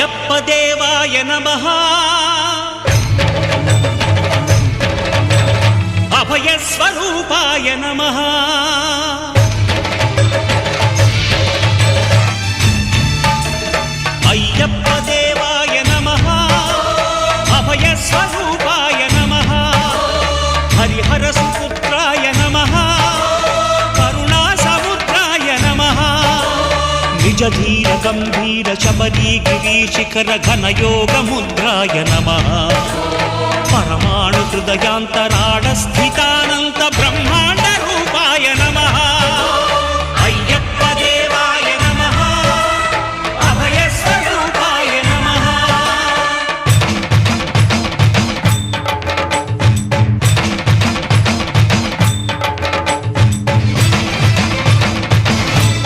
అయ్యప్ప దేవాయ నమః అభయ స్వరూపాయ నమః అయ్యప్ప దేవాయ నమః అభయ స్వరూపాయ నమః హరిహర సుపుత్రాయ నమః కరుణా సముద్రాయ నమః నిజ ధీర గంభీర శబరీ గిరీశిఖర ఘన యోగ ముద్రాయ నమః పరమాణు హృదయాంతరాళ స్థితానంత బ్రహ్మాండ